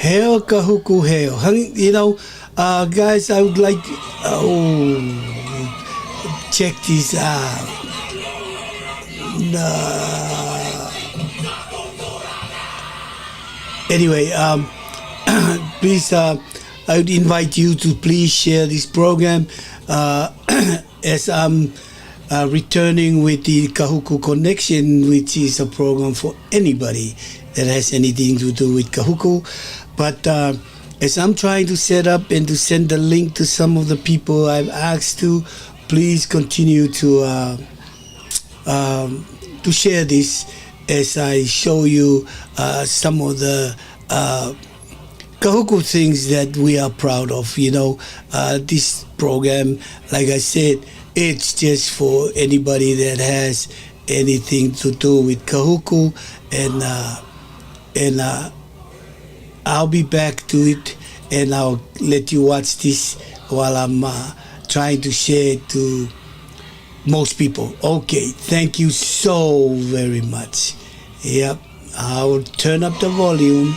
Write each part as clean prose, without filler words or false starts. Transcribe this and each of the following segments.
Heo kahuku heo. You know, guys, I would like, check this out. Anyway, please, I would invite you to please share this program as I'm returning with the Kahuku Connection, which is a program for anybody that has anything to do with Kahuku. But as I'm trying to set up and to send the link to some of the people I've asked to, please continue to share this as I show you some of the Kahuku things that we are proud of. You know, this program, like I said, it's just for anybody that has anything to do with Kahuku, and I'll be back to it, and I'll let you watch this while I'm trying to share it to most people. Okay, thank you so very much. Yep, I'll turn up the volume.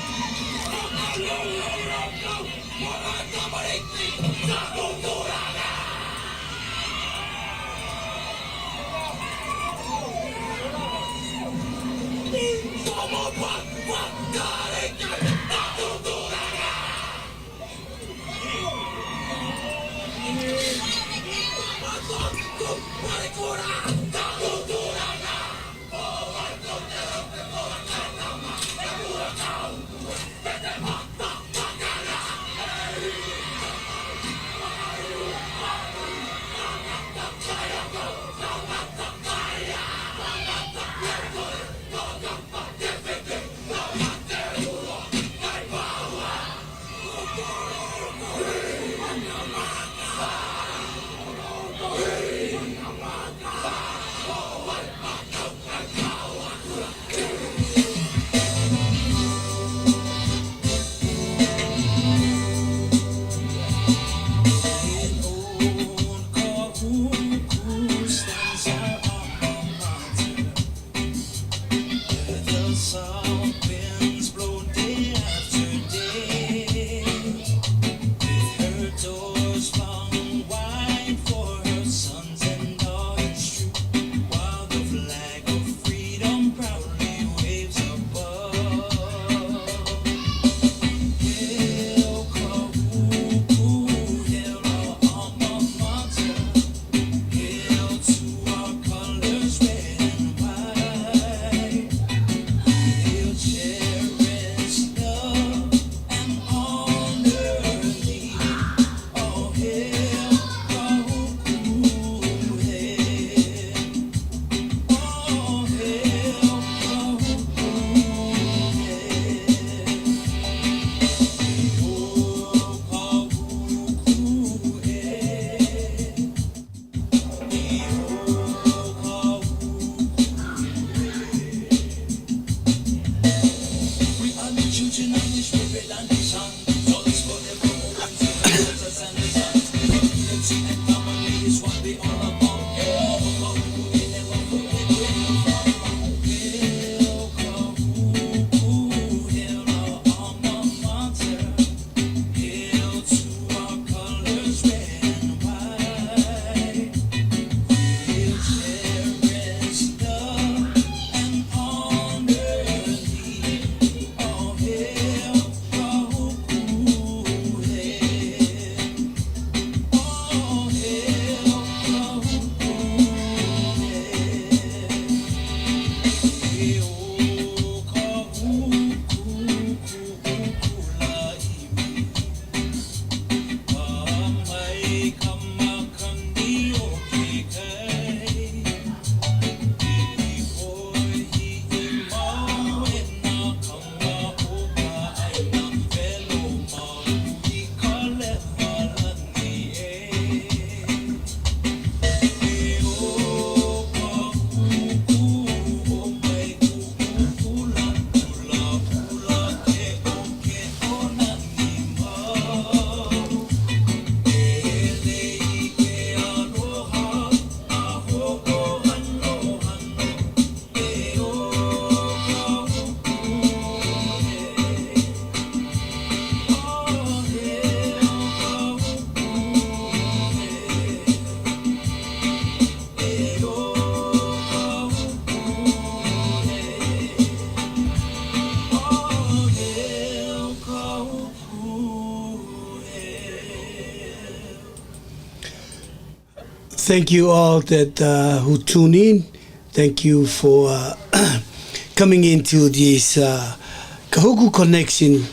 thank you all that who tune in. Thank you for coming into this Kahuku Connection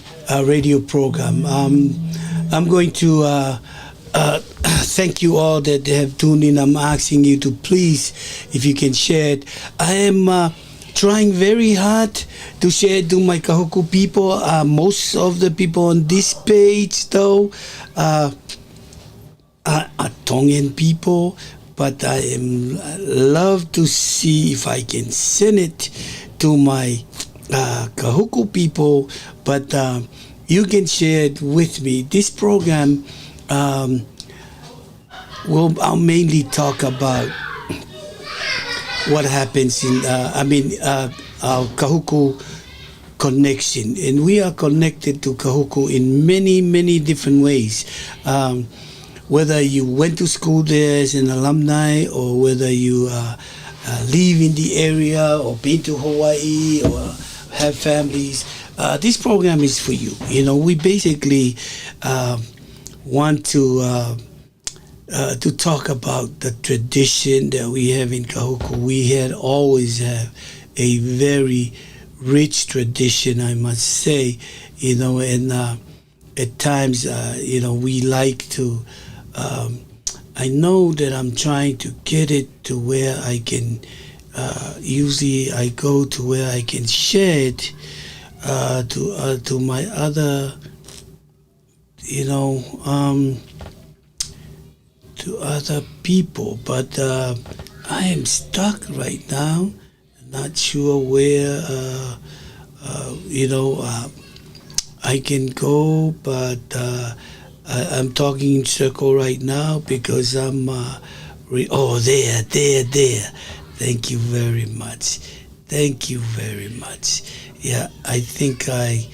radio program. I'm going to thank you all that have tuned in. I'm asking you to please, if you can share it. I am trying very hard to share it to my Kahuku people. Most of the people on this page, though, are Tongan people, but I am love to see if I can send it to my Kahuku people. But you can share it with me. This program I'll mainly talk about what happens in our Kahuku connection, and we are connected to Kahuku in many different ways. Whether you went to school there as an alumni, or whether you live in the area, or been to Hawaii, or have families, this program is for you. You know, we basically want to talk about the tradition that we have in Kahuku. We had always have a very rich tradition, I must say, you know, and at times, you know, we like to, I know that I'm trying to get it to where I can, usually I go to where I can share it to my other, you know, to other people, but I am stuck right now, not sure where, you know, I can go, but I'm talking in circle right now because I'm, there. Thank you very much. Thank you very much. Yeah, I think I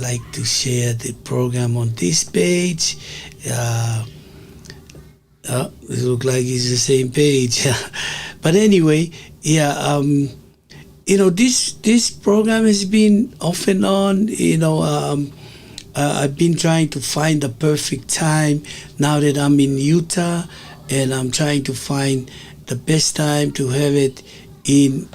like to share the program on this page. It looks like it's the same page. But anyway, yeah, you know, this program has been off and on. You know, I've been trying to find the perfect time now that I'm in Utah, and I'm trying to find the best time to have it in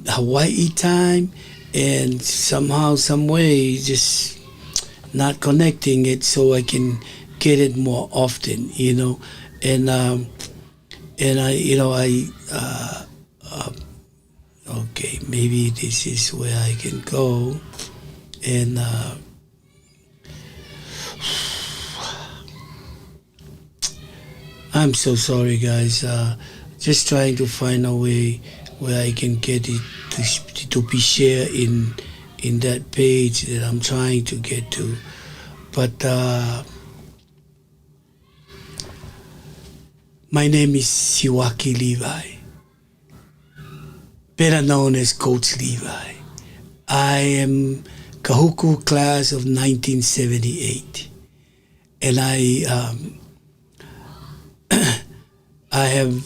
Hawaii time, and somehow, some way, just not connecting it so I can get it more often, you know, and I, you know, okay, maybe this is where I can go, and I'm so sorry, guys. Just trying to find a way where I can get it to be shared in that page that I'm trying to get to, but. My name is Siwaki Levi, better known as Coach Levi. I am Kahuku class of 1978, and I have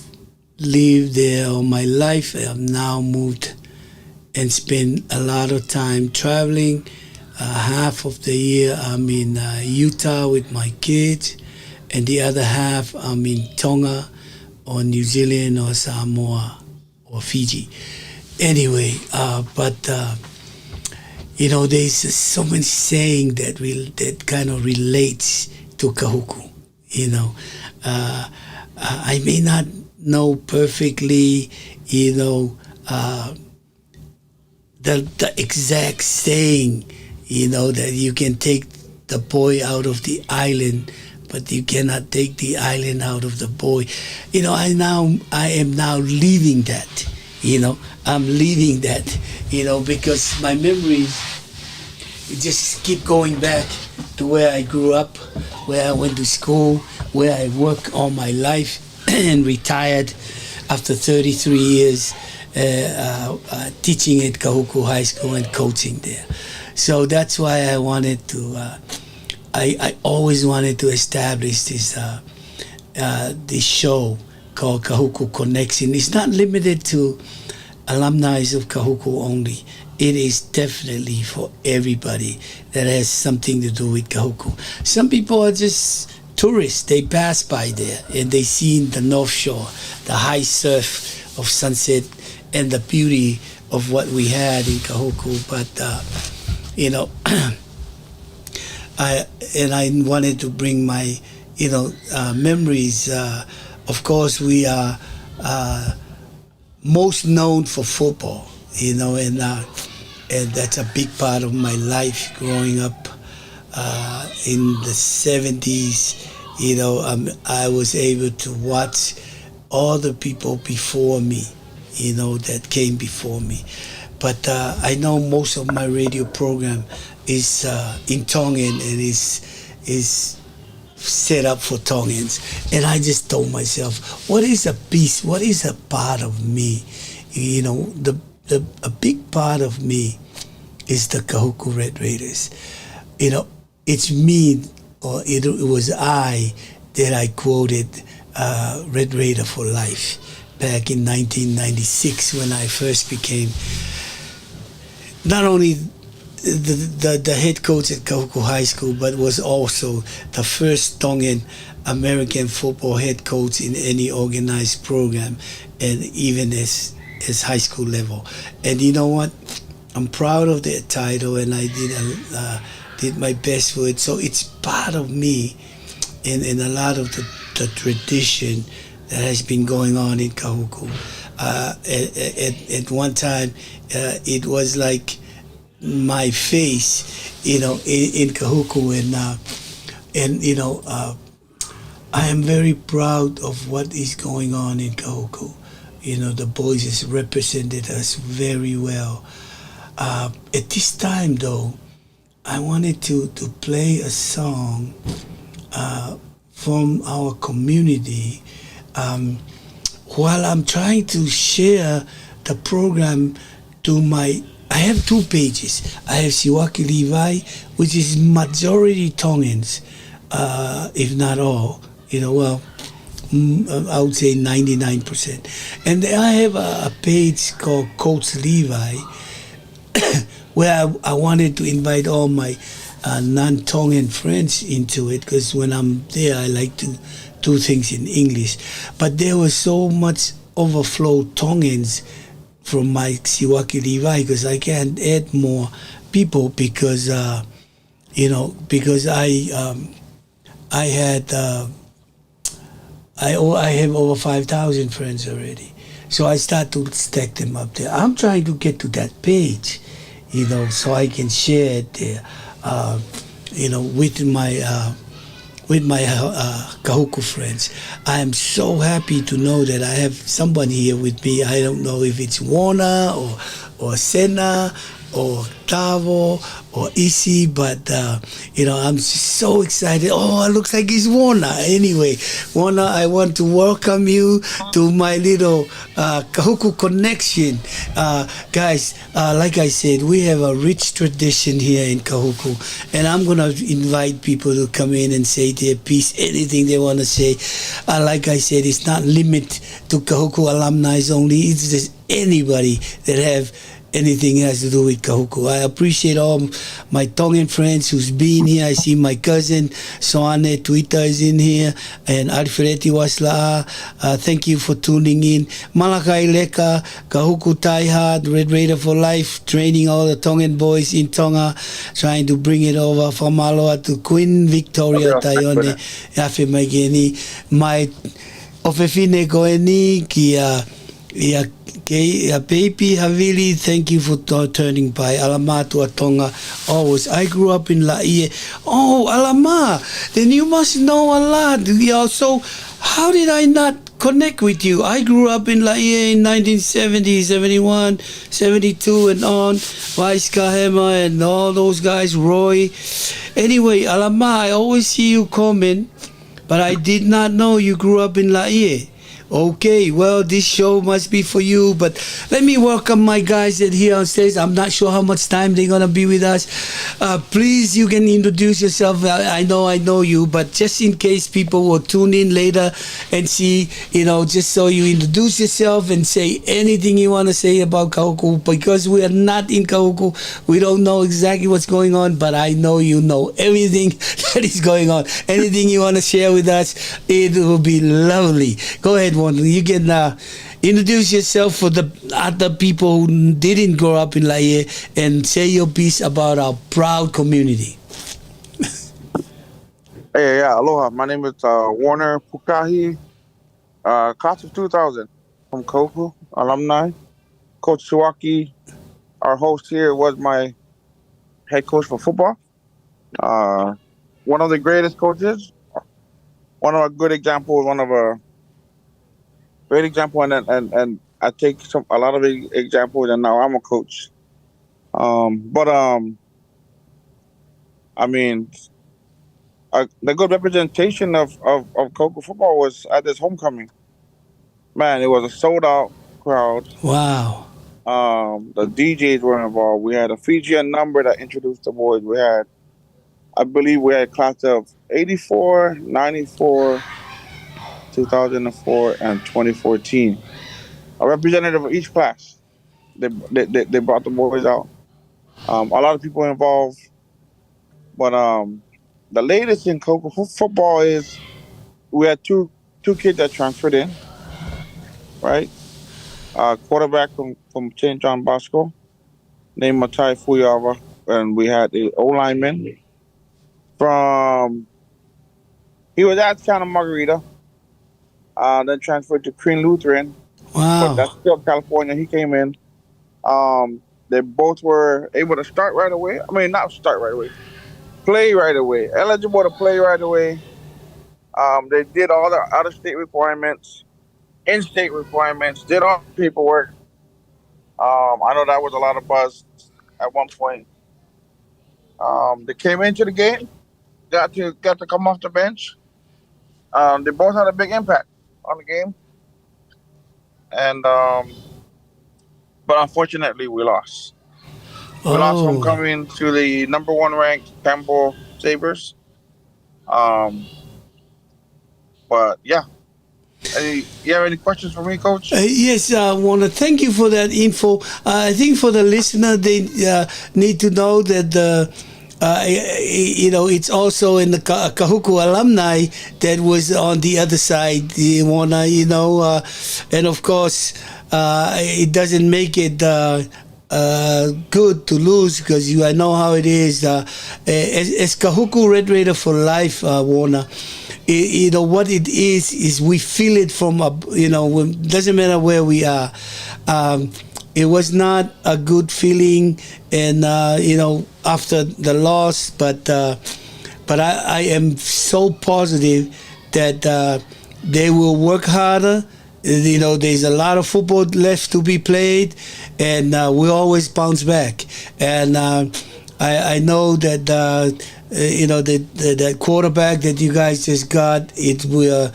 lived there all my life. I have now moved and spent a lot of time traveling. Half of the year I'm in Utah with my kids, and the other half I'm in Tonga or New Zealand or Samoa or Fiji. Anyway, but you know, there's so many saying that kind of relates to Kahuku. You know, I may not know perfectly, you know, the exact saying, you know, that you can take the boy out of the island, but you cannot take the island out of the boy. You know, I am now leaving that. You know, I'm leaving that. You know, because my memories just keep going back to where I grew up, where I went to school, where I worked all my life, and retired after 33 years teaching at Kahuku High School and coaching there. So that's why I wanted to. I always wanted to establish this show called Kahuku Connection. It's not limited to alumni of Kahuku only. It is definitely for everybody that has something to do with Kahuku. Some people are just tourists, they pass by there and they see the North Shore, the high surf of Sunset and the beauty of what we had in Kahuku. But, you know, I wanted to bring my, you know, memories. Of course, we are most known for football, you know, and that's a big part of my life growing up. In the 70s, you know, I was able to watch all the people before me, you know, that came before me. But I know most of my radio program is in Tongan and is set up for Tongans. And I just told myself, what is a piece, what is a part of me? You know, a big part of me is the Kahuku Red Raiders. You know, it's me, or it was I that I quoted Red Raider for Life back in 1996 when I first became not only the head coach at Kahuku High School, but was also the first Tongan American football head coach in any organized program, and even as high school level. And you know what? I'm proud of that title, and I did my best for it. So it's part of me, and a lot of the tradition that has been going on in Kahuku. At one time, it was like my face, you know, in Kahuku, and you know, I am very proud of what is going on in Kahuku. You know, the boys has represented us very well. At this time, though, I wanted to play a song from our community while I'm trying to share the program to I have 2 pages. I have Siwaki Levi, which is majority Tongans, if not all. You know, well, I would say 99%. And I have a page called Coach Levi, where I wanted to invite all my non-Tongan friends into it, because when I'm there, I like to do things in English. But there was so much overflow Tongans from my Siwaki Levi, because I can't add more people because, you know, because I have over 5,000 friends already. So I start to stack them up there. I'm trying to get to that page, you know, so I can share it there, you know, with my Kahuku friends. I am so happy to know that I have somebody here with me. I don't know if it's Wana or Sena or Tavo or Isi, but you know, I'm so excited. Oh, it looks like it's Wana. Anyway, Wana, I want to welcome you to my little Kahuku connection. Guys, like I said, we have a rich tradition here in Kahuku, and I'm gonna invite people to come in and say their piece, anything they want to say. Like I said, it's not limited to Kahuku alumni only. It's just anybody that have anything has to do with Kahuku. I appreciate all my Tongan friends who's been here. I see my cousin Soane Twitter is in here, and Alfredi Wasla. Thank you for tuning in. Malakai Leka, Kahuku Taihard, Red Raider for Life, training all the Tongan boys in Tonga, trying to bring it over from Maloa to Queen Victoria Taione. Afe Mageni, my Ofefine Koeni, Kia Baby Havili, thank you for turning by. Alama tua Tonga, always. I grew up in Laie. Oh, Alama, then you must know a lot. So how did I not connect with you? I grew up in Laie in 1970, 71, 72 and on. Vice Kahema and all those guys, Roy. Anyway, Alama, I always see you comment, but I did not know you grew up in Laie. Okay, well, this show must be for you, but let me welcome my guys that here on stage. I'm not sure how much time they're gonna be with us. Please, you can introduce yourself. I know you, but just in case people will tune in later and see, just so you introduce yourself and say anything you want to say about Kahuku, because we are not in Kahuku. We don't know exactly what's going on, but I know you know everything that is going on. Anything you want to share with us, it will be lovely. Go ahead, Wanda. You can introduce yourself for the other people who didn't grow up in Laie and say your piece about our proud community. Hey, yeah, aloha. My name is Warner Pukahi, class of 2000 from Koku alumni. Coach Suwaki, our host here, was my head coach for football. Uh, one of the greatest coaches, one of a good example, one of a great example, and I take a lot of examples, and now I'm a coach. But I mean, the good representation of Koku football was at this homecoming. Man, it was a sold out crowd. Wow. The DJs were involved. We had a Fijian number that introduced the boys. I believe we had a class of 84, 94, 2004, and 2014. A representative of each class. They brought the boys out. A lot of people involved. But the latest in Coco football is we had two kids that transferred in, right? Quarterback from St. John Bosco, named Matai Fuyava, and we had the O lineman from. He was at Santa Margarita, then transferred to Green Lutheran, but that's Wow. still California. He came in. They both were able to start right away. I mean, not start right away, play right away, eligible to play right away. They did all the out-of-state requirements, in-state requirements, did all the paperwork. I know that was a lot of buzz at one point. They came into the game, got to come off the bench. They both had a big impact on the game, and but unfortunately we lost. We lost Oh. homecoming to the number one ranked Campbell Sabres. Um, but yeah, you have any questions for me, Coach? Yes, I want to thank you for that info. I think for the listener, they need to know that it's also in the Kahuku alumni that was on the other side. You wanna, and of course, it doesn't make it. Good to lose because I know how it is. As Kahuku Red Raider for life, Warner. What it is we feel it from doesn't matter where we are. It was not a good feeling, and after the loss, but I am so positive that they will work harder. There's a lot of football left to be played, and we always bounce back. And I know that that quarterback that you guys just got, it will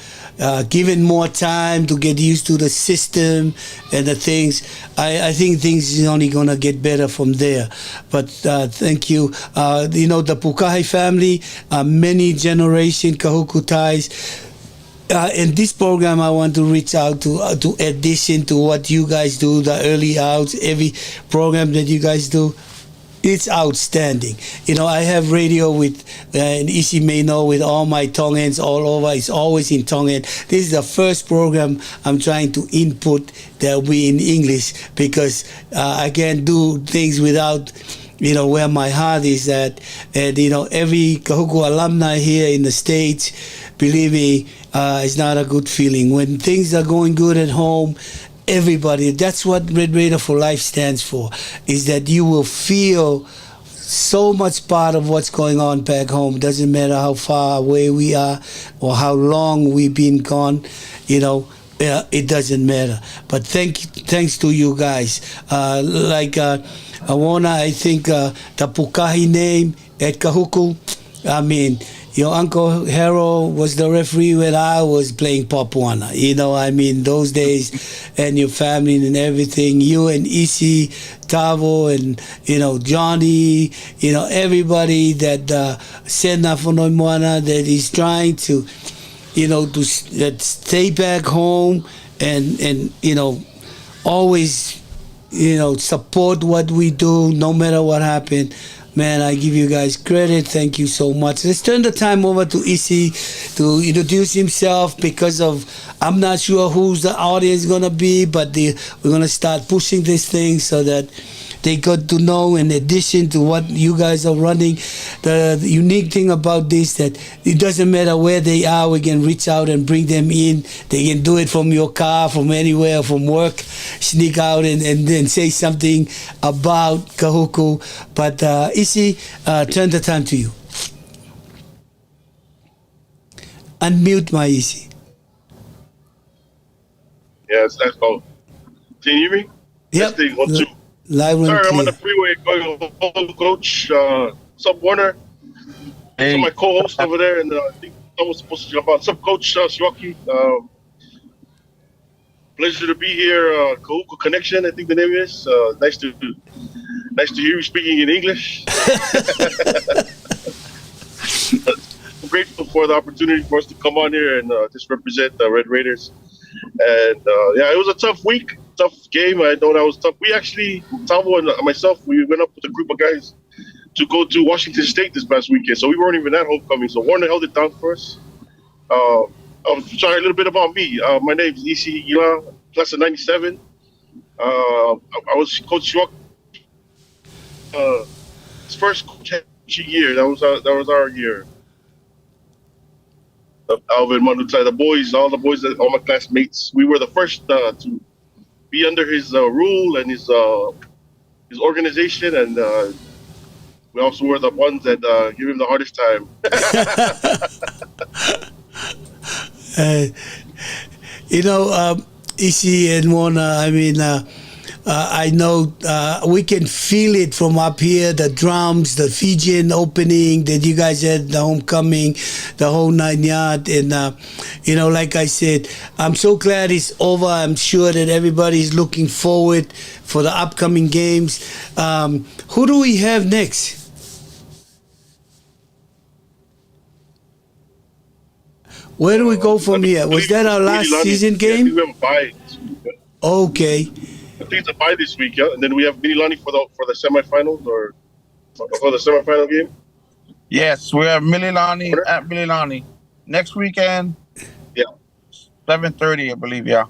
given more time to get used to the system and the things. I think things is only gonna get better from there. But thank you. The Pukahi family, many generation Kahuku ties. In this program, I want to reach out to addition to what you guys do, the early outs, every program that you guys do. It's outstanding. I have radio with, and Isi may know, with all my Tongans all over. It's always in Tongan. This is the first program I'm trying to input that will be in English because I can't do things without where my heart is at. And every Kahuku alumni here in the States, believe me, it's not a good feeling when things are going good at home. Everybody, that's what Red Raider for Life stands for, is that you will feel so much part of what's going on back home. Doesn't matter how far away we are or how long we've been gone, it doesn't matter. But thanks to you guys. Awana, I think the Pukahi name at Kahuku, I mean, your uncle Harold was the referee when I was playing Papuana. I mean, those days, and your family and everything. You and Isi, Tavo, and Johnny. Everybody that Sena Fonoimwana that is trying to, that stay back home and always support what we do no matter what happened. Man, I give you guys credit. Thank you so much. Let's turn the time over to Isi to introduce himself, because of I'm not sure who's the audience gonna be, but we're gonna start pushing this thing so that they got to know, in addition to what you guys are running. The unique thing about this, that it doesn't matter where they are, we can reach out and bring them in. They can do it from your car, from anywhere, from work, sneak out and then say something about Kahuku. But Isi, turn the time to you. Unmute my Isi. Yes, that's all. Can you hear me? Yep. Testing, 1, 2. Live and Sorry, I'm clear. on the freeway going home, Coach. What's up, Warner? Hey. So my co-host over there, and I think someone's supposed to jump on. What's up, Coach Shiwaki? Pleasure to be here. Kahuku Connection, I think the name is. Nice to hear you speaking in English. I'm grateful for the opportunity for us to come on here and just represent the Red Raiders. And yeah, it was a tough week, tough game. I know that was tough. We actually, Tavo and myself, we went up with a group of guys to go to Washington State this past weekend. So we weren't even at homecoming. So Warner held it down for us. Sorry, a little bit about me. My name is Isi Ila, class of 97. I was Coach Shuak. His first coaching year. That was our year. Alvin Manutai, all the boys, all my classmates, we were the first to be under his rule and his organization, and we also were the ones that give him the hardest time. Isi and Mona, I mean, I know we can feel it from up here, the drums, the Fijian opening that you guys had, the homecoming, the whole 9 yard. And, like I said, I'm so glad it's over. I'm sure that everybody's looking forward for the upcoming games. Who do we have next? Where do we go from here? Was that our last season game? Yeah, we have a bye. Okay. I think it's a bye this week, yeah. And then we have Mililani for the semifinals, or for the semifinal game. Yes, we have Mililani at Mililani next weekend. Yeah, 7:30, I believe. Yeah.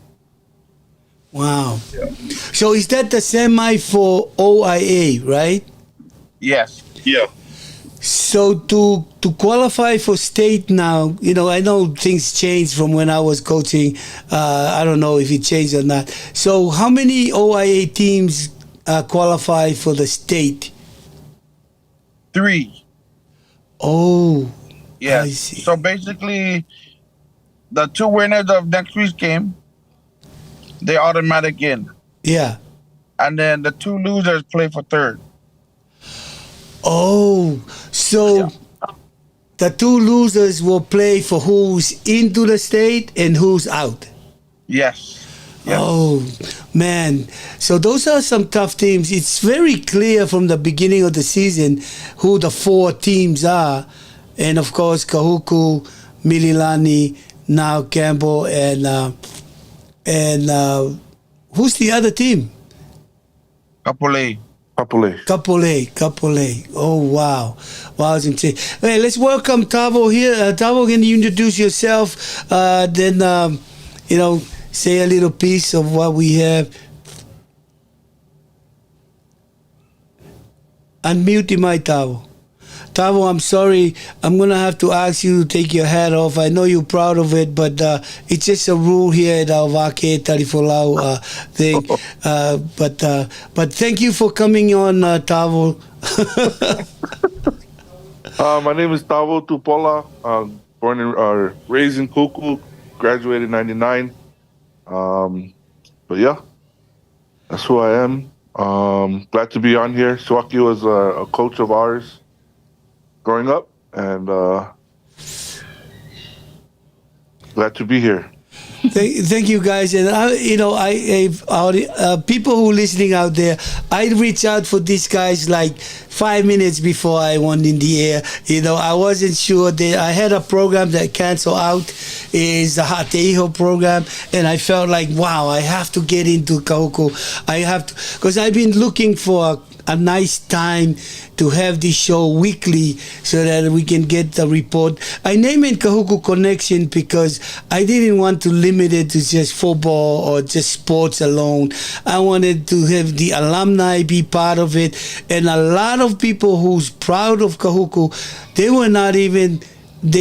Wow. Yeah. So is that the semi for OIA, right? Yes. Yeah. So to qualify for state now, I know things changed from when I was coaching. I don't know if it changed or not. So how many OIA teams qualify for the state? 3. Oh, yes. I see. So basically, the 2 winners of next week's game, they automatic in. Yeah. And then the 2 losers play for 3rd. Oh, so the 2 losers will play for who's into the state and who's out. Yes. Oh, man. So those are some tough teams. It's very clear from the beginning of the season who the 4 teams are. And, of course, Kahuku, Mililani, now Campbell, and who's the other team? Kapolei. Kapolei. Oh, wow. Wow. Hey, let's welcome Tavo here. Tavo, can you introduce yourself? Then, say a little piece of what we have. Unmute my Tavo. Tavo, I'm sorry. I'm going to have to ask you to take your hat off. I know you're proud of it, but it's just a rule here at our Vake Tali Folau thing. But thank you for coming on, Tavo. My name is Tavo Tupola. Born and raised in Kuku, graduated in 99. But yeah, that's who I am. Glad to be on here. Swaki was a coach of ours growing up, and Glad to be here. Thank you guys, and people who listening out there, I reached out for these guys like 5 minutes before I went in the air. I wasn't sure that I had a program that canceled out, is the Hateiho program, and I felt like, wow, I have to get into Kahuku. I have to, because I've been looking for a nice time to have this show weekly so that we can get the report. I named it Kahuku Connection because I didn't want to limit it to just football or just sports alone. I wanted to have the alumni be part of it, and a lot of people who's proud of Kahuku, they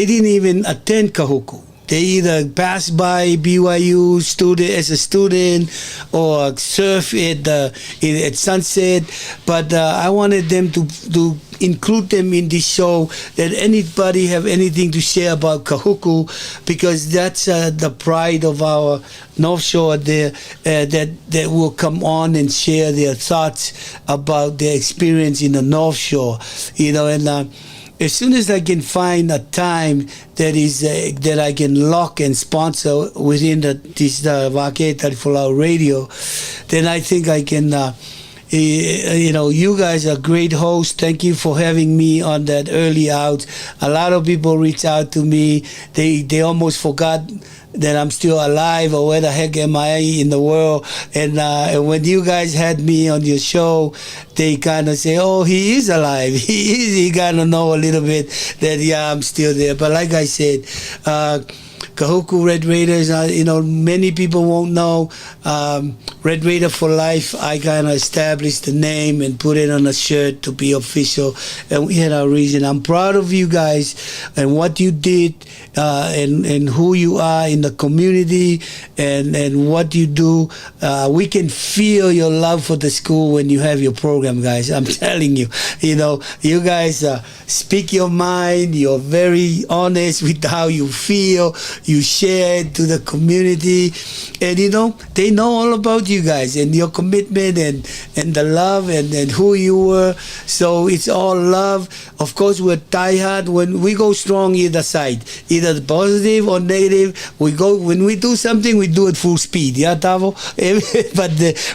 didn't even attend Kahuku. They either pass by BYU student as a student or surf at sunset. But I wanted them to include them in this show, that anybody have anything to share about Kahuku, because that's the pride of our North Shore there, that will come on and share their thoughts about their experience in the North Shore. And as soon as I can find a time that I can lock and sponsor within this Vake Tali Folau radio, then I think I can. You guys are great hosts. Thank you for having me on that early out. A lot of people reach out to me. They almost forgot that I'm still alive, or where the heck am I in the world. And when you guys had me on your show, they kind of say, oh, he is alive. He kind of know a little bit that, yeah, I'm still there. But like I said, Kahuku Red Raiders, many people won't know. Red Raider for Life, I kind of established the name and put it on a shirt to be official. And we had our reason. I'm proud of you guys and what you did, and who you are in the community, and what you do. We can feel your love for the school when you have your program, guys. I'm telling you, you guys speak your mind. You're very honest with how you feel. You share it to the community, and they know all about you guys and your commitment and the love and who you were. So it's all love. Of course, we're diehard. When we go strong either side, either positive or negative, when we do something, we do it full speed. Yeah, Tavo? But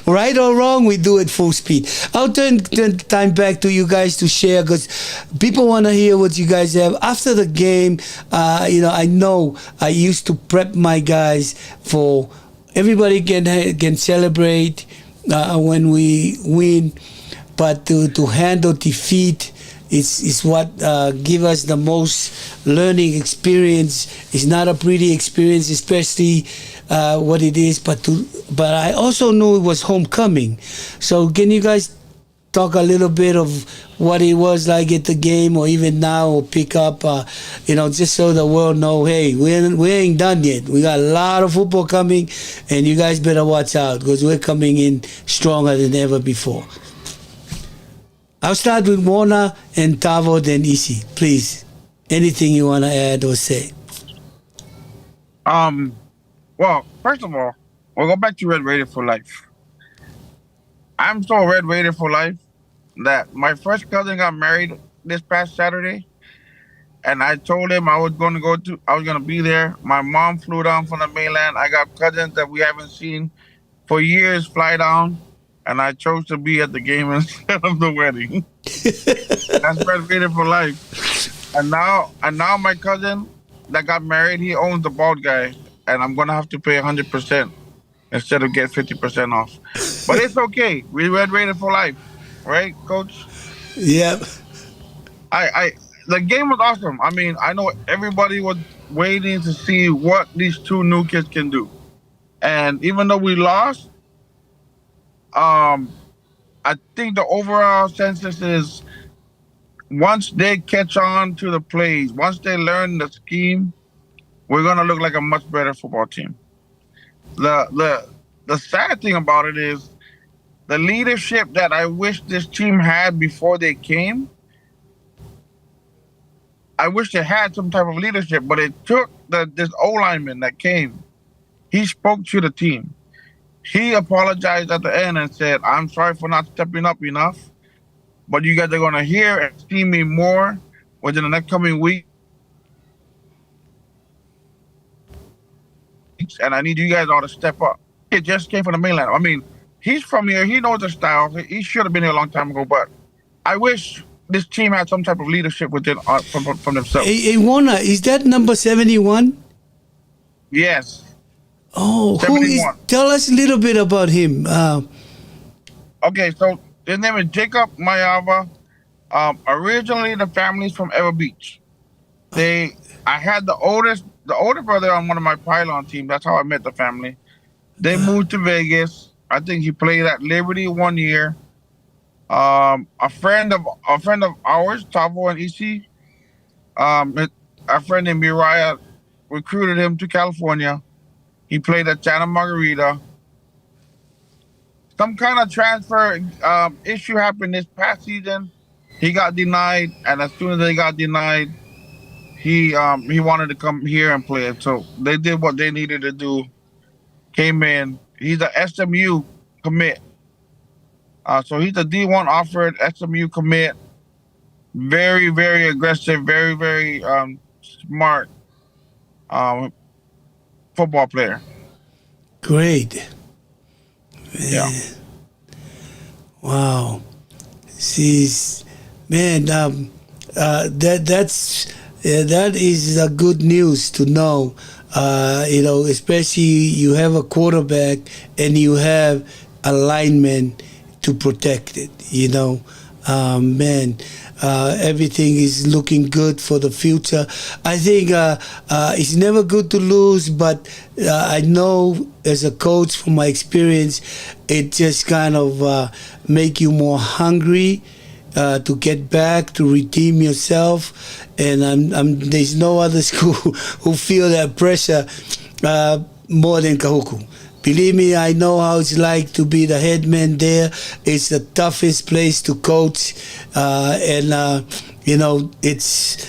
right or wrong, we do it full speed. I'll turn time back to you guys to share, because people want to hear what you guys have after the game. I know I used to prep my guys for everybody can celebrate when we win, but to handle defeat is what give us the most learning experience. It's not a pretty experience, especially what it is. But I also knew it was homecoming. So can you guys talk a little bit of what it was like at the game, or even now, or pick up, just so the world know, hey, we ain't done yet. We got a lot of football coming, and you guys better watch out, because we're coming in stronger than ever before. I'll start with Warner and Tavo, then Isi. Please, anything you want to add or say? Well, first of all, we'll go back to Red Raider for Life. I'm so Red Raider for Life that my first cousin got married this past Saturday, and I told him I was going to be there. My mom flew down from the mainland. I got cousins that we haven't seen for years fly down, and I chose to be at the game instead of the wedding. That's Red Raider for Life. And now my cousin that got married, he owns the bald guy, and I'm gonna have to pay 100% instead of get 50% off. But it's okay. We Red Raider for Life, right, Coach? Yep. The game was awesome. I mean, I know everybody was waiting to see what these two new kids can do. And even though we lost, I think the overall census is, once they catch on to the plays, once they learn the scheme, we're gonna look like a much better football team. The sad thing about it is the leadership that I wish this team had before they came. I wish they had some type of leadership, but it took this O-lineman that came. He spoke to the team. He apologized at the end and said, I'm sorry for not stepping up enough, but you guys are going to hear and see me more within the next coming week. Beach, and I need you guys all to step up. It just came from the mainland. I mean, he's from here. He knows the style. He should have been here a long time ago. But I wish this team had some type of leadership within from themselves. Iwana, is that number 71? Yes, Oh, who is? 71. Tell us a little bit about him. Okay, so his name is Jacob Mayava. Originally, the family's from Ever Beach. I had the older brother on one of my pylon team. That's how I met the family. They moved to Vegas. I think he played at Liberty 1 year. A friend of ours, Tavo and Isi, a friend named Uriah recruited him to California. He played at Santa Margarita. Some kind of transfer issue happened this past season. He got denied, and as soon as they got denied, he wanted to come here and play it. So they did what they needed to do. Came in. He's a SMU commit. So he's a D1 offered SMU commit. Very, very aggressive. Very, very smart football player. Great. Yeah. Wow. She's man. That is a good news to know. Especially you have a quarterback and you have a lineman to protect it. Man. Everything is looking good for the future. I think it's never good to lose, but I know as a coach from my experience, it just kind of make you more hungry to get back, to redeem yourself. And there's no other school who feel that pressure more than Kahuku. Believe me, I know how it's like to be the head man there. It's the toughest place to coach. It's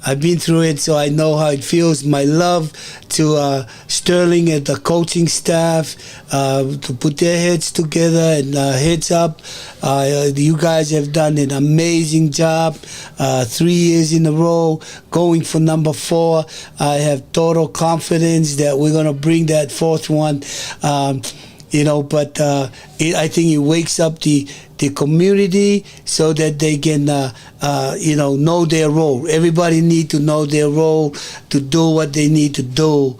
I've been through it, so I know how it feels. My love to Sterling and the coaching staff to put their heads together and heads up. You guys have done an amazing job. 3 years in a row, going for number 4. I have total confidence that we're going to bring that fourth one. But I think it wakes up the community so that they can, know their role. Everybody need to know their role to do what they need to do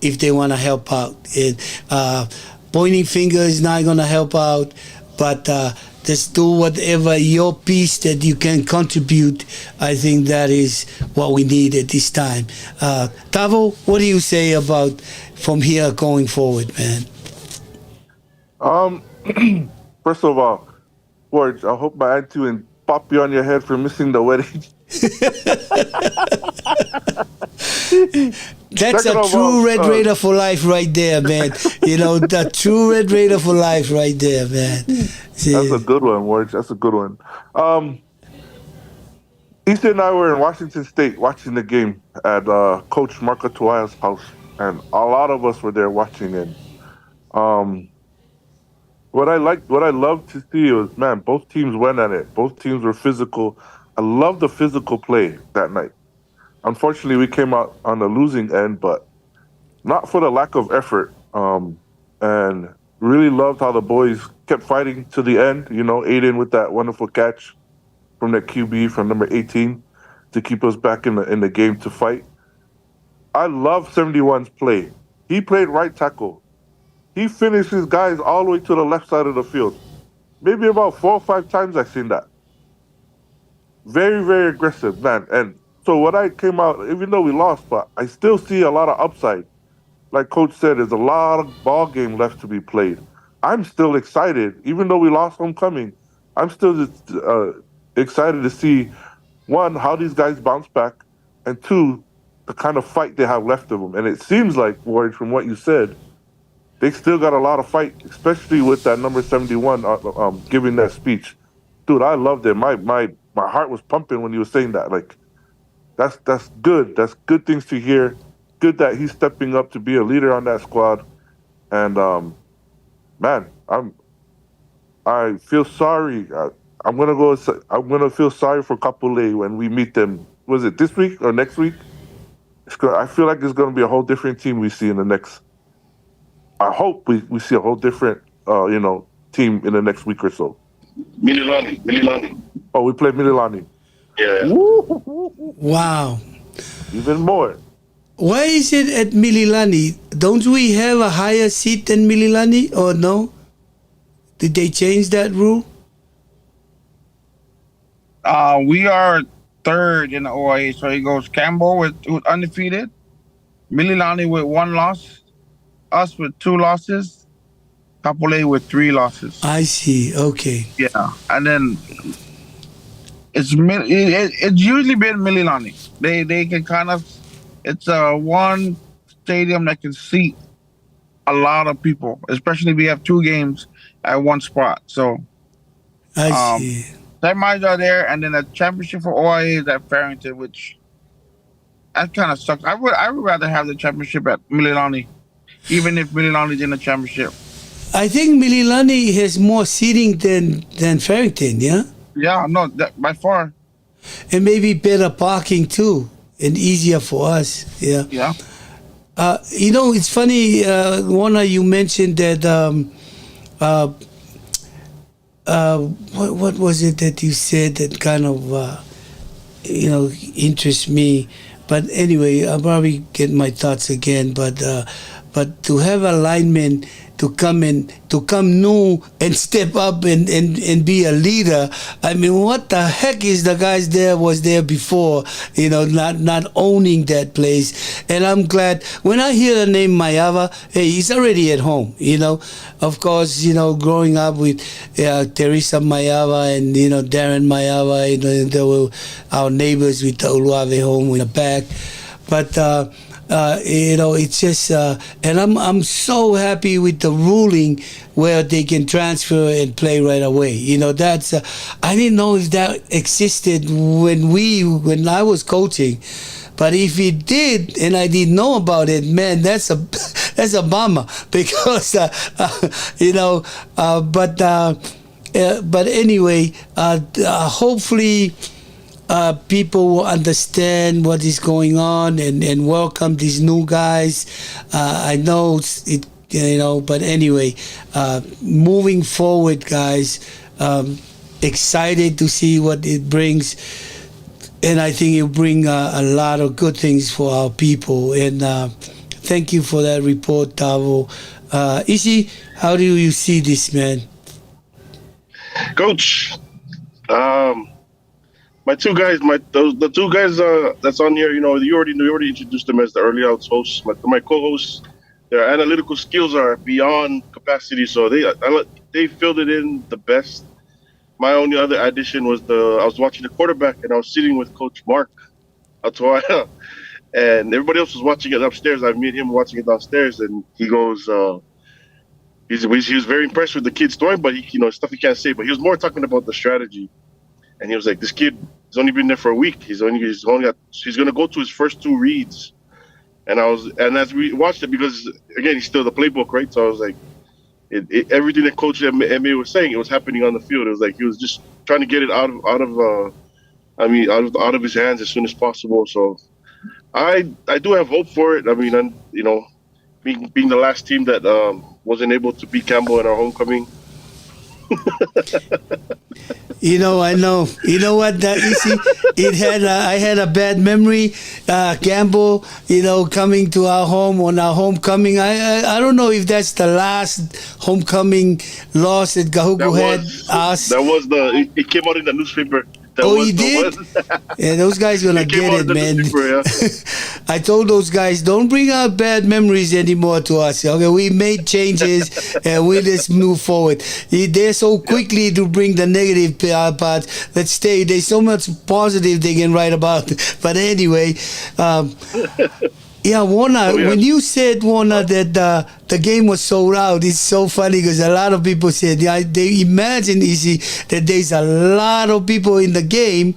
if they want to help out. And pointing finger is not going to help out, but just do whatever your piece that you can contribute. I think that is what we need at this time. Tavo, what do you say about from here going forward, man? First of all, George, I hope my auntie and pop you on your head for missing the wedding. That's Second a of true all, Red Raider for life right there, man. The true Red Raider for life right there, man. See, That's a good one, George. That's a good one. Issa and I were in Washington State watching the game at Coach Marco Tuaya's house, and a lot of us were there watching it. Um, what I loved to see was, man, both teams went at it. Both teams were physical. I love the physical play that night. Unfortunately, we came out on the losing end, but not for the lack of effort. And really loved how the boys kept fighting to the end. Aiden with that wonderful catch from that QB from number 18 to keep us back in the game to fight. I love 71's play. He played right tackle. He finished his guys all the way to the left side of the field. Maybe about 4 or 5 times I've seen that. Very, very aggressive, man. And so what I came out, even though we lost, but I still see a lot of upside. Like Coach said, there's a lot of ball game left to be played. I'm still excited, even though we lost homecoming. I'm still excited to see, one, how these guys bounce back, and two, the kind of fight they have left of them. And it seems like, Ward, from what you said, they still got a lot of fight, especially with that number 71 giving that speech. Dude, I loved it. My heart was pumping when he was saying that. Like, that's good. That's good things to hear. Good that he's stepping up to be a leader on that squad. And man, I feel sorry. I'm gonna feel sorry for Kapolei when we meet them. Was it this week or next week? I feel like it's going to be a whole different team we see in the next. I hope we see a whole different, team in the next week or so. Mililani. Oh, we played Mililani. Yeah. Wow. Even more. Why is it at Mililani? Don't we have a higher seat than Mililani, or no? Did they change that rule? We are third in the OIA, so it goes Campbell with undefeated, Mililani with 1 loss, us with 2 losses, Kapolei with 3 losses. I see. Okay. Yeah, and then it's usually been Mililani. They can kind of, it's one stadium that can seat a lot of people, especially if we have 2 games at one spot. So I see. Semis are there, and then the championship for OIA is at Farrington, which that kind of sucks. I would rather have the championship at Mililani, even if Mililani's in the championship. I think Mililani has more seating than Farrington, yeah? Yeah, no, by far. And maybe better parking too, and easier for us, yeah. Yeah. It's funny, Warner, you mentioned that, what was it that you said that kind of, interests me? But anyway, I'll probably get my thoughts again, but to have a lineman to come new and step up and be a leader. I mean, what the heck is the guys was there before, not owning that place. And I'm glad when I hear the name Mayava, hey, he's already at home, Of course, growing up with Teresa Mayava and, Darren Mayava, they were our neighbors with the Uluave home in the back. But, it's just, and I'm so happy with the ruling where they can transfer and play right away. That's, I didn't know if that existed when I was coaching, but if it did and I didn't know about it, man, that's a bummer because, but anyway, hopefully. People will understand what is going on and welcome these new guys. I know it, but anyway, moving forward, guys, excited to see what it brings. And I think it'll bring a lot of good things for our people. And thank you for that report, Tavo. Ishi, how do you see this, man? Coach, my 2 guys, the 2 guys that's on here, you already introduced them as the early outs hosts. My co-hosts, their analytical skills are beyond capacity, so they filled it in the best. My only other addition was I was watching the quarterback, and I was sitting with Coach Mark Atoya, and everybody else was watching it upstairs. Me and him watching it downstairs, and he goes, he was very impressed with the kid's throwing, but stuff he can't say. But he was more talking about the strategy. And he was like, this kid has only been there for a week. He's going to go to his first 2 reads. And as we watched it, because again, he's still the playbook, right? So I was like, everything that Coach M.A. was saying, it was happening on the field. It was like he was just trying to get it out of his hands as soon as possible. So I do have hope for it. I mean, being the last team that wasn't able to beat Campbell in our homecoming. I know. You know what? I had a bad memory. Campbell, coming to our home on our homecoming. I don't know if that's the last homecoming loss that Kahuku had us. That was it came out in the newspaper. He did? Yeah, those guys gonna get it, man. I told those guys, don't bring out bad memories anymore to us. Okay, we made changes and we just move forward. They're so quickly to bring the negative parts. Let's stay. There's so much positive they can write about. But anyway, yeah, Warner, when you said, Warner, that the game was sold out, it's so funny because a lot of people said, they imagine, that there's a lot of people in the game,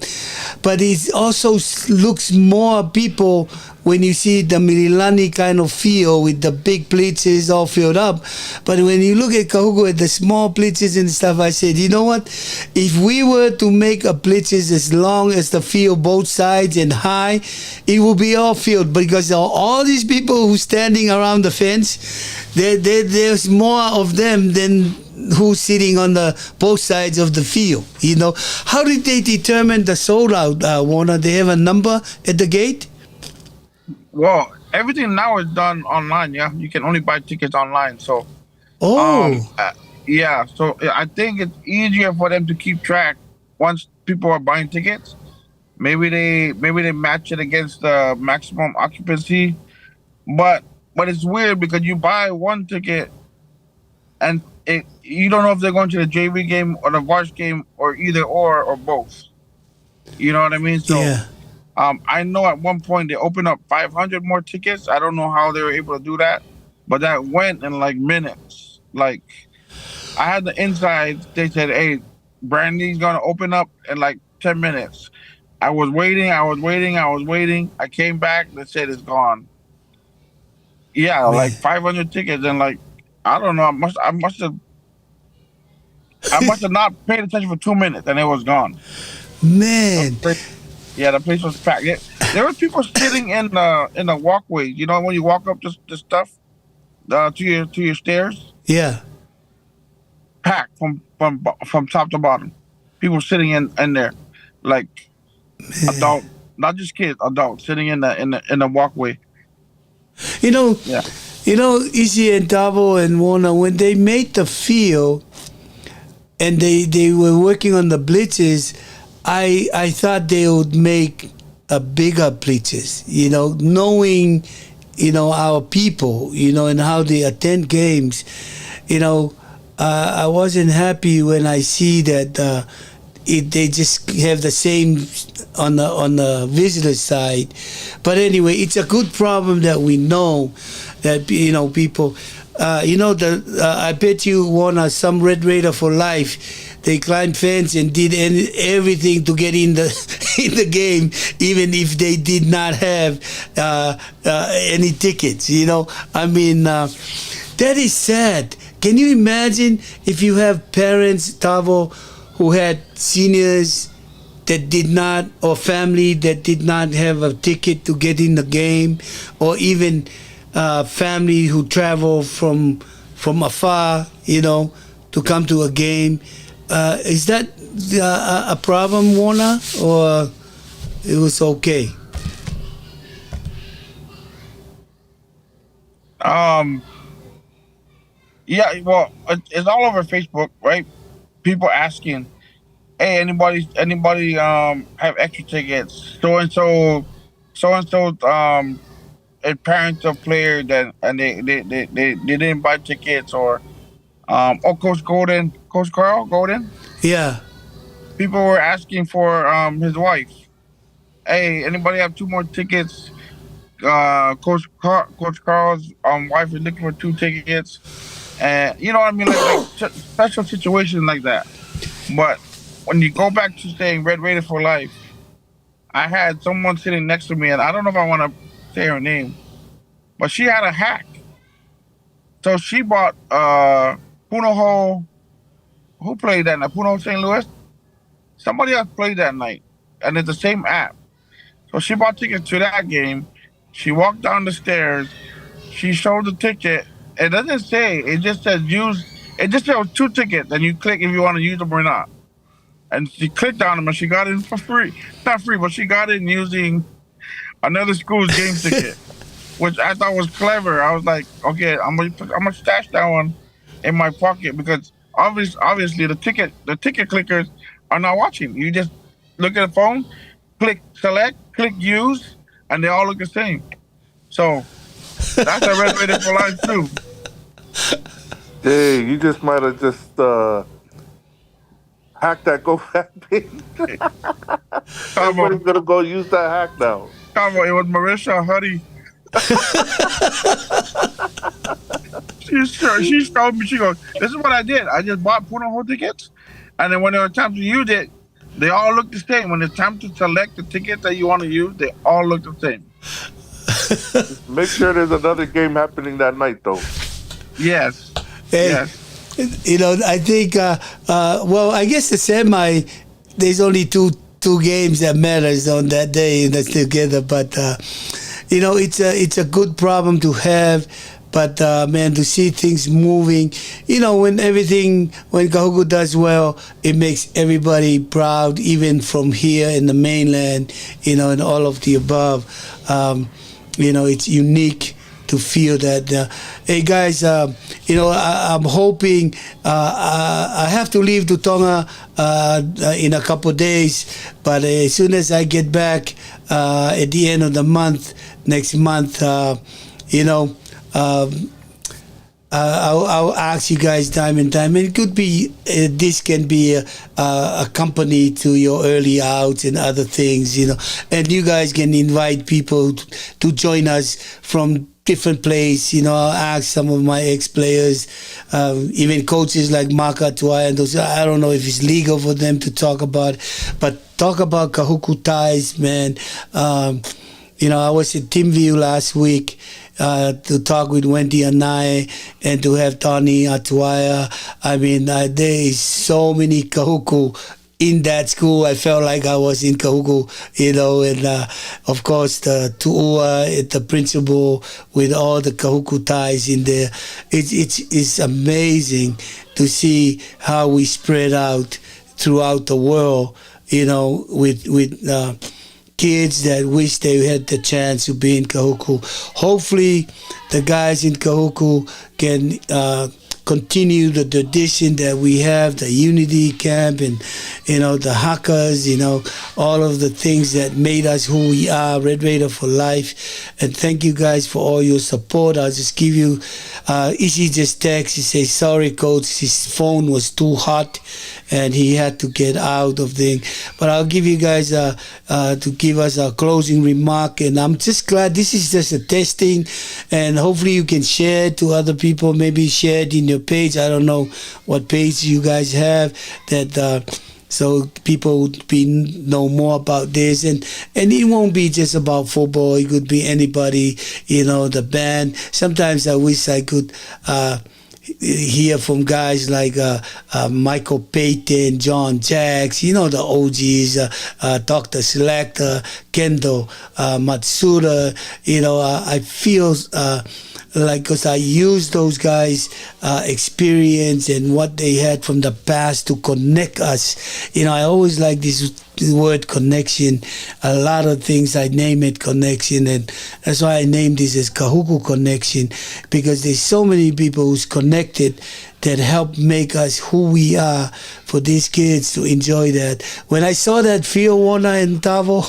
but it also looks more people when you see the Mililani kind of field with the big bleachers all filled up. But when you look at Kahuku at the small bleachers and stuff, I said, you know what? If we were to make a bleachers as long as the field, both sides and high, it will be all filled, because all these people who standing around the fence, there's more of them than who's sitting on the both sides of the field. You know, how did they determine the sold out, Warner? They have a number at the gate? Well, everything now is done online. Yeah, you can only buy tickets online. So, Oh, yeah. So I think it's easier for them to keep track once people are buying tickets. Maybe they match it against the maximum occupancy, but it's weird because you buy one ticket and you don't know if they're going to the JV game or the Vars game or either or both. You know what I mean? So yeah. I know at one point they opened up 500 more tickets. I don't know how they were able to do that, but that went in like minutes. Like I had the inside. They said, "Hey, Brandy's gonna open up in like 10 minutes." I was waiting. I came back. They said it's gone. Yeah, Man, like 500 tickets, and like I don't know. I must have not paid attention for 2 minutes, and it was gone. The man. place, yeah, the place was packed. There were people sitting in the walkways. You know, when you walk up the stuff to your stairs, Yeah, packed from top to bottom. People sitting in there, like man. adult, not just kids, adults sitting in the walkway. You know, Yeah. Izzy and Davo and Warner, when they made the field and they were working on the bleachers, I thought they would make a bigger bleachers, knowing, our people, and how they attend games. I wasn't happy when I see that they just have the same on the visitor side. But anyway, it's a good problem that we know that people. I bet you won some Red Raider for life. They climbed fence and did everything to get in the in the game, even if they did not have any tickets. I mean, that is sad. Can you imagine if you have parents, Tavo, who had seniors that did not, or family that did not have a ticket to get in the game, or even family who travel from afar, to come to a game. Is that a problem, Warner, or it was okay? Um. Yeah. Well, it's all over Facebook, right? People asking, "Hey, anybody have extra tickets? So and so and parents of player that and they didn't buy tickets or Coach Carl Golden. Yeah. People were asking for his wife. Hey, anybody have two more tickets? Coach Carl's wife is looking for two tickets, and you know what I mean, like special situations like that. But when you go back to saying Red Raider for life, I had someone sitting next to me, and I don't know if I want to say her name, but she had a hack. So she bought Punoho. Who played that night? Punoho St. Louis. Somebody else played that night, and it's the same app. So she bought tickets to that game. She walked down the stairs. She showed the ticket. It doesn't say. It just says use. It just says two tickets, and you click if you want to use them or not. And she clicked on them, and she got in for free. Not free, but she got in using another school's game ticket, which I thought was clever. I was like, okay, I'm gonna stash that one in my pocket because obviously the ticket clickers are not watching. You just look at the phone, click select, click use, and they all look the same. So that's a red rated for life too. Hey, you just might have just hacked that GoFundMe. Come Everybody's gonna go use that hack now. it was Marisha Huddy. She told me, she goes, this is what I did. I just bought Puno tickets, and then when it was time to use it, they all look the same. When it's time to select the ticket that you want to use, they all look the same. Just make sure there's another game happening that night, though. Yes, Hey, yes. I think. Well, I guess the semi. There's only two games that matters on that day and that's together. But it's a good problem to have. But man, to see things moving, when Kahuku does well, it makes everybody proud, even from here in the mainland, and all of the above. It's unique to feel that. Hey guys, I'm hoping I have to leave to Tonga in a couple of days, but as soon as I get back at the end of the month, next month, you know. I'll ask you guys time and time. And it could be this can be a company to your early outs and other things, And you guys can invite people to join us from different place. I'll ask some of my ex-players, even coaches like Maka Tuai and those. I don't know if it's legal for them to talk about, but talk about Kahuku ties, man. I was at Teamview last week. To talk with Wendy and I, and to have Tony Atuaya. I mean, there is so many Kahuku in that school. I felt like I was in Kahuku, and of course the Tuua, the principal with all the Kahuku ties in there. It's amazing to see how we spread out throughout the world, with kids that wish they had the chance to be in Kahuku. Hopefully, the guys in Kahuku can continue the tradition that we have, the unity camp and, the hakas, all of the things that made us who we are, Red Raider for life. And thank you guys for all your support. I'll just give you, Ishi just texted, he says, sorry coach, his phone was too hot and he had to get out of thing. But I'll give you guys to give us a closing remark. And I'm just glad this is just a testing, and hopefully you can share it to other people. Maybe share it in your page. I don't know what page you guys have that. So people would know more about this, and it won't be just about football. It could be anybody, the band. Sometimes I wish I could hear from guys like Michael Payton, John Jacks, the OGs, Dr. Selector, Kendo, Matsuda. I feel like, because I use those guys' experience and what they had from the past to connect us. I always like this word connection. A lot of things I name it connection, and that's why I named this as Kahuku Connection, because there's so many people who's connected that help make us who we are for these kids to enjoy that. When I saw that field, Warner and Tavo,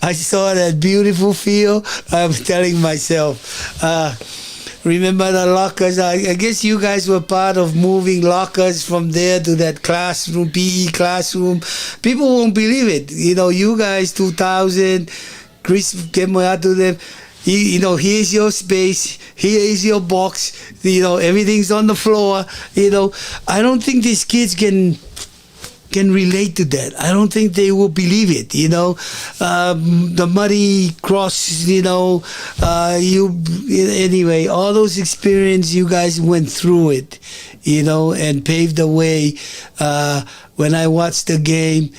I saw that beautiful field. I'm telling myself, remember the lockers? I guess you guys were part of moving lockers from there to that classroom, PE classroom. People won't believe it. You guys, 2000, Chris came out to them. Here's your space. Here is your box. Everything's on the floor. I don't think these kids can relate to that. I don't think they will believe it. The muddy cross. Anyway, all those experiences, you guys went through it. And paved the way. When I watch the game,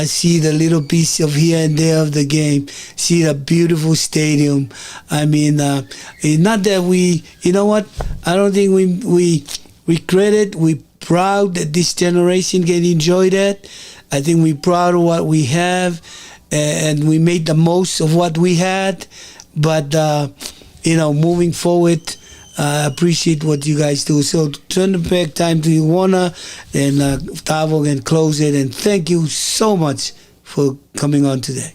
see the little piece of here and there of the game, see the beautiful stadium. I mean, not that we, I don't think we regret it. We proud that this generation can enjoy that. I think we're proud of what we have, and we made the most of what we had. But, moving forward, I appreciate what you guys do. So turn the back time to you, Warner, and Tavo can close it. And thank you so much for coming on today.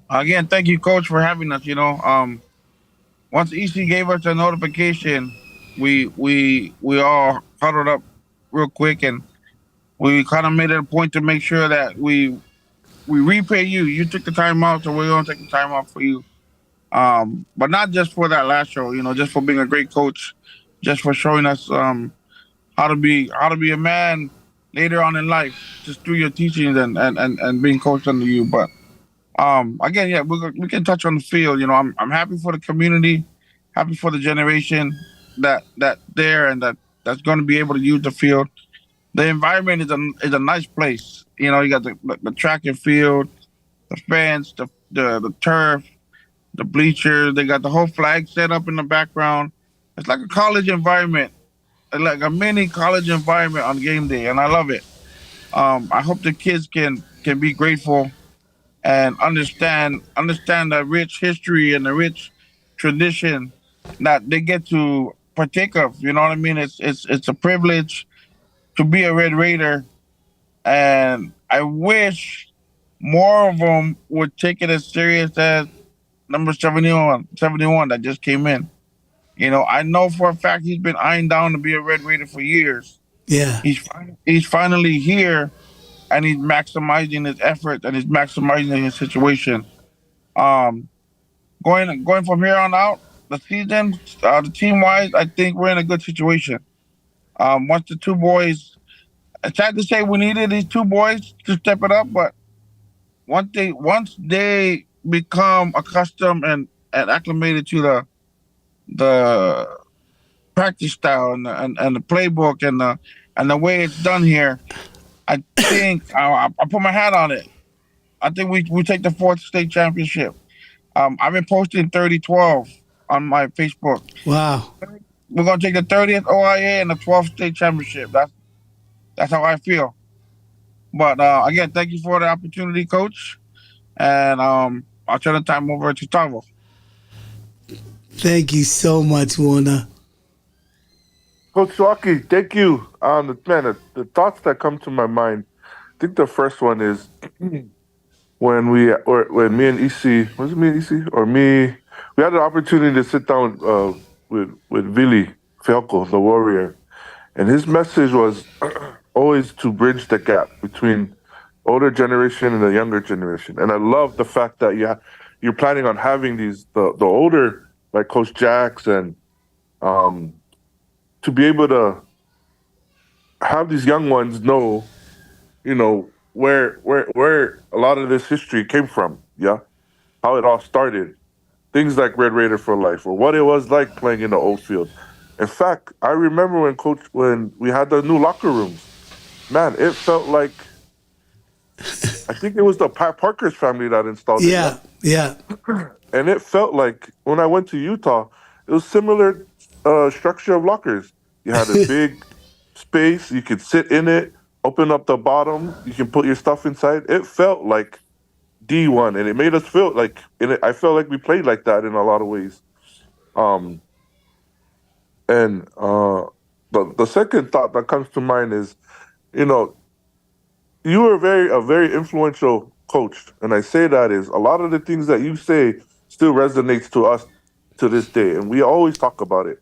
Again, thank you, Coach, for having us. Once EC gave us a notification, we all huddled up real quick, and we kind of made it a point to make sure that we repay you. You took the time out, so we're gonna take the time out for you. But not just for that last show, just for being a great coach, just for showing us how to be a man later on in life, just through your teachings and being coached under you. But Again, yeah, we can touch on the field. You know, I'm happy for the community, happy for the generation that there and that's going to be able to use the field. The environment is a nice place. You know, you got the track and field, the fence, the turf, the bleachers. They got the whole flag set up in the background. It's like a college environment, like a mini college environment on game day, and I love it. I hope the kids can be grateful and understand the rich history and the rich tradition that they get to partake of. You know what I mean? It's a privilege to be a Red Raider, and I wish more of them would take it as serious as number 71 that just came in. You know, I know for a fact he's been eyeing down to be a Red Raider for years. Yeah. He's finally here, and he's maximizing his effort and he's maximizing his situation. Um, going from here on out, the season, the team wise, I think we're in a good situation. Once the two boys, it's sad to say we needed these two boys to step it up, but once they become accustomed and acclimated to the practice style and the playbook and the way it's done here, I think I put my hat on it. I think we take the fourth state championship. I've been posting 30-12 on my Facebook. Wow. We're gonna take the 30th OIA and the 12th state championship. That's how I feel. But again, thank you for the opportunity, Coach. And I'll turn the time over to Tavo. Thank you so much, Warner. Coach Swaki, thank you. Man, the thoughts that come to my mind. I think the first one is when me and EC, was it me and EC or me? We had the opportunity to sit down with Vili Fialco, the warrior, and his message was always to bridge the gap between older generation and the younger generation. And I love the fact that you're planning on having the older like Coach Jacks and um, to be able to have these young ones know, where a lot of this history came from. Yeah, how it all started. Things like Red Raider for Life, or what it was like playing in the old field. In fact, I remember when we had the new locker rooms. Man, it felt like I think it was the Parker's family that installed it. Yeah, Yeah. Yeah. and it felt like when I went to Utah, it was similar structure of lockers. You had a big space, you could sit in it, open up the bottom, you can put your stuff inside. It felt like D1, and it made us feel like I felt like we played like that in a lot of ways. Um, and the second thought that comes to mind is, you know, you were a very influential coach, and I say that is a lot of the things that you say still resonates to us to this day, and we always talk about it.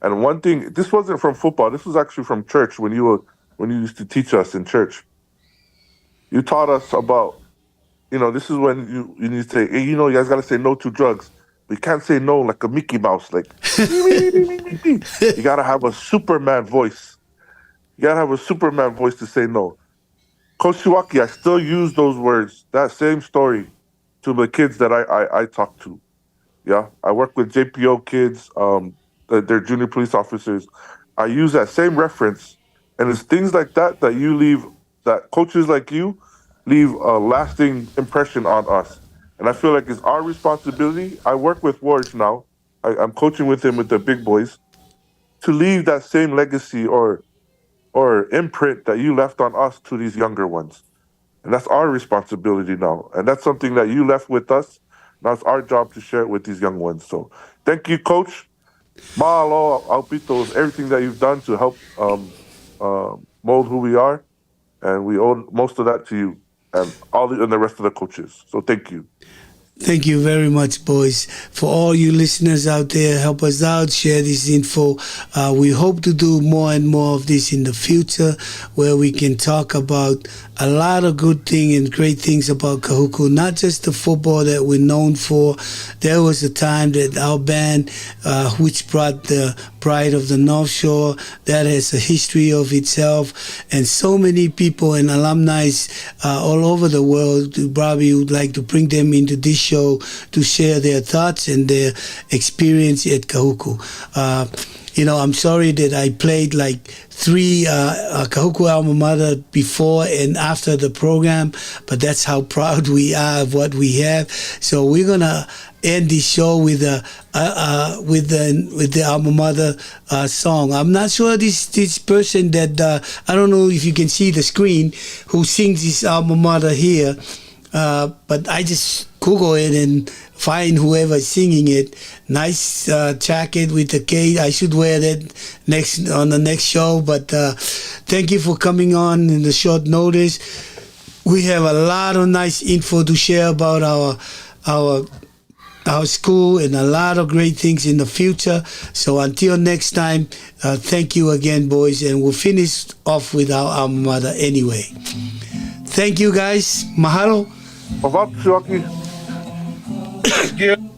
And one thing, this wasn't from football. This was actually from church when you used to teach us in church. You taught us about, this is when you need to say, hey, you guys got to say no to drugs. We can't say no like a Mickey Mouse, like me, me, me, me, me, me, me. You got to have a Superman voice. You got to have a Superman voice to say no. Coach Shiwaki, I still use those words, that same story to the kids that I talk to. Yeah, I work with JPO kids. They're junior police officers. I use that same reference, and it's things like that that you leave, that coaches like you leave a lasting impression on us. And I feel like it's our responsibility. I work with Wards now. I'm coaching with him with the big boys to leave that same legacy or imprint that you left on us to these younger ones. And that's our responsibility now. And that's something that you left with us. Now it's our job to share it with these young ones. So thank you, Coach. Mahalo, Alpitos, everything that you've done to help mold who we are. And we owe most of that to you and and the rest of the coaches. So thank you. Thank you very much, boys. For all you listeners out there, help us out, share this info. We hope to do more and more of this in the future, where we can talk about a lot of good things and great things about Kahuku, not just the football that we're known for. There was a time that our band, which brought the Pride of the North Shore, that has a history of itself, and so many people and alumni all over the world probably would like to bring them into this show to share their thoughts and their experience at Kahuku. I'm sorry that I played like 3 Kahuku alma mater before and after the program, but that's how proud we are of what we have. So we're gonna end the show with the alma mater song. I'm not sure this person that I don't know if you can see the screen who sings this alma mater here, but I just Google it and find whoever singing it. Nice jacket with the K. I should wear that on the next show. But thank you for coming on in the short notice. We have a lot of nice info to share about our school and a lot of great things in the future. So until next time, thank you again, boys, and we'll finish off with our alma mater anyway. Thank you, guys. Mahalo. Thank you.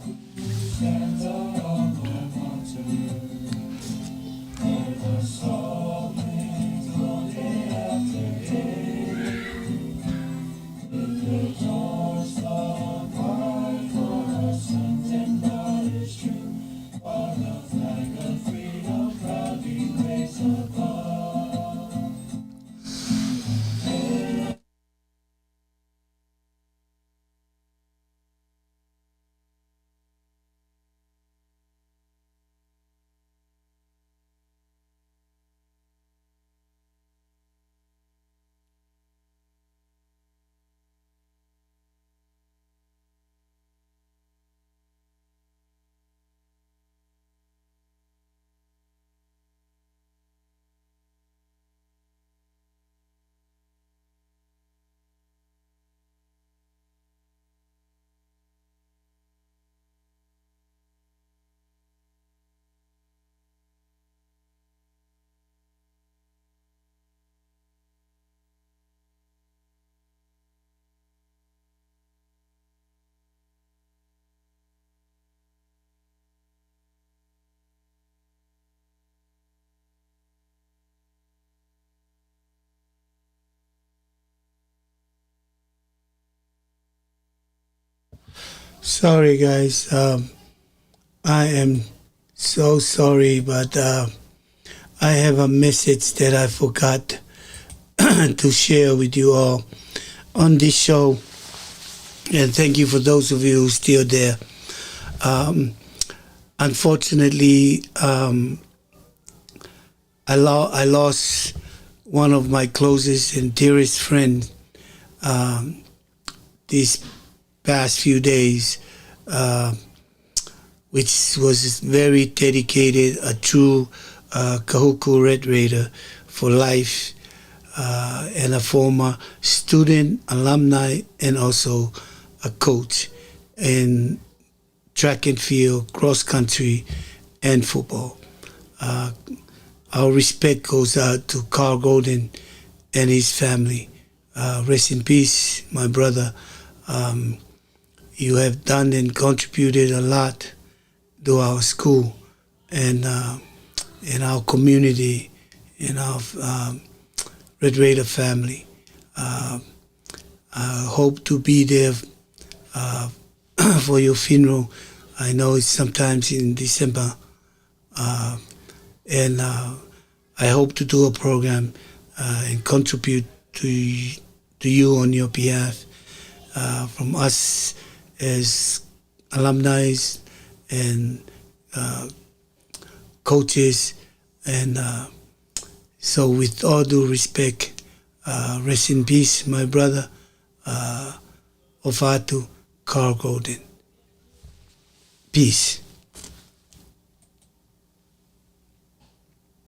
Sorry, guys. I am so sorry, but I have a message that I forgot to share with you all on this show. And thank you for those of you who are still there. Unfortunately, I lost one of my closest and dearest friends these past few days, which was very dedicated, a true Kahuku Red Raider for life, and a former student, alumni, and also a coach in track and field, cross country, and football. Our respect goes out to Carl Golden and his family. Rest in peace, my brother. You have done and contributed a lot to our school and in our community, in our Red Raider family. I hope to be there for your funeral. I know it's sometimes in December, and I hope to do a program and contribute to you on your behalf, from us as alumni and coaches. And so with all due respect, rest in peace, my brother, Ofatu Carl Golden. Peace.